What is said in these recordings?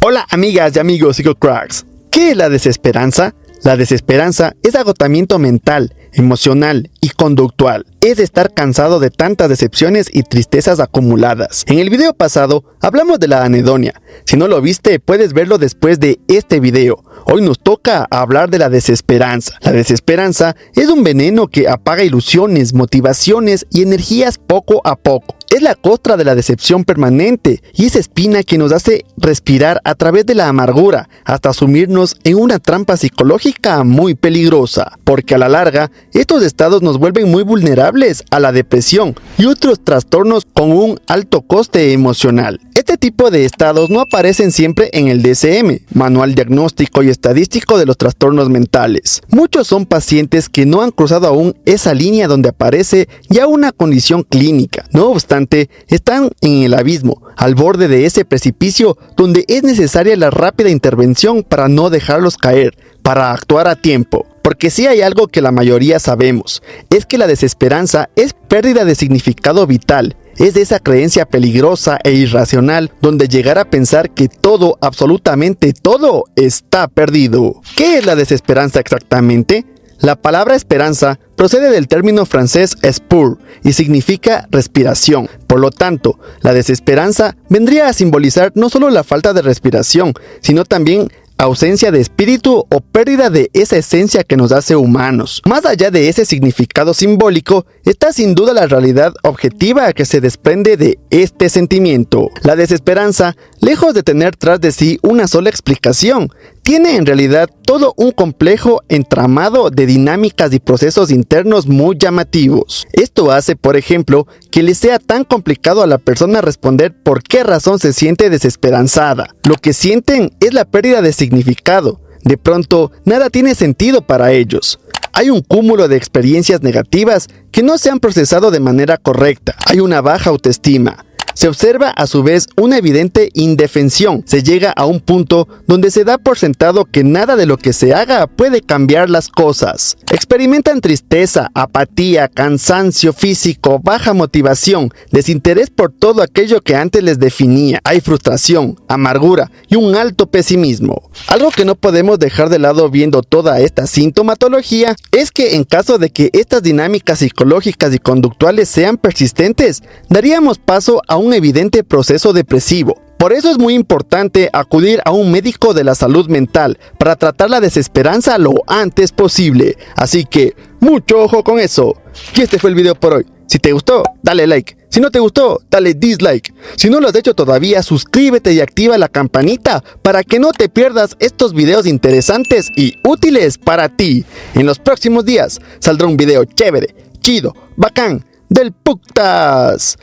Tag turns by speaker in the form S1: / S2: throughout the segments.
S1: Hola amigas y amigos psicocracks. ¿Qué es la desesperanza? La desesperanza es agotamiento mental, emocional y conductual. Es estar cansado de tantas decepciones y tristezas acumuladas. En el video pasado hablamos de la anedonia. Si no lo viste, puedes verlo después de este video. Hoy nos toca hablar de la desesperanza. La desesperanza es un veneno que apaga ilusiones, motivaciones y energías poco a poco. Es la costra de la decepción permanente y esa espina que nos hace respirar a través de la amargura hasta sumirnos en una trampa psicológica muy peligrosa, porque a la larga estos estados nos vuelven muy vulnerables a la depresión y otros trastornos con un alto coste emocional. Este tipo de estados no aparecen siempre en el DSM, Manual Diagnóstico y Estadístico de los Trastornos Mentales. Muchos son pacientes que no han cruzado aún esa línea donde aparece ya una condición clínica. No obstante, están en el abismo, al borde de ese precipicio donde es necesaria la rápida intervención para no dejarlos caer, para actuar a tiempo. Porque si hay algo que la mayoría sabemos, es que la desesperanza es pérdida de significado vital. Es de esa creencia peligrosa e irracional donde llegar a pensar que todo, absolutamente todo, está perdido. ¿Qué es la desesperanza exactamente? La palabra esperanza procede del término francés espoir y significa respiración. Por lo tanto, la desesperanza vendría a simbolizar no solo la falta de respiración, sino también ausencia de espíritu o pérdida de esa esencia que nos hace humanos. Más allá de ese significado simbólico, está sin duda la realidad objetiva que se desprende de este sentimiento. La desesperanza, lejos de tener tras de sí una sola explicación, tiene en realidad todo un complejo entramado de dinámicas y procesos internos muy llamativos. Esto hace, por ejemplo, que le sea tan complicado a la persona responder por qué razón se siente desesperanzada. Lo que sienten es la pérdida de significado. De pronto, nada tiene sentido para ellos. Hay un cúmulo de experiencias negativas que no se han procesado de manera correcta. Hay una baja autoestima. Se observa a su vez una evidente indefensión. Se llega a un punto donde se da por sentado que nada de lo que se haga puede cambiar las cosas. Experimentan tristeza, apatía, cansancio físico, baja motivación, desinterés por todo aquello que antes les definía. Hay frustración, amargura y un alto pesimismo. Algo que no podemos dejar de lado viendo toda esta sintomatología es que en caso de que estas dinámicas psicológicas y conductuales sean persistentes, daríamos paso a un evidente proceso depresivo. Por eso es muy importante acudir a un médico de la salud mental para tratar la desesperanza lo antes posible. Así que, mucho ojo con eso. Y este fue el video por hoy. Si te gustó, dale like. Si no te gustó, dale dislike. Si no lo has hecho todavía, suscríbete y activa la campanita para que no te pierdas estos videos interesantes y útiles para ti. En los próximos días saldrá un video chévere, chido, bacán, del putas.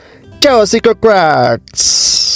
S1: Chao, psicocracks.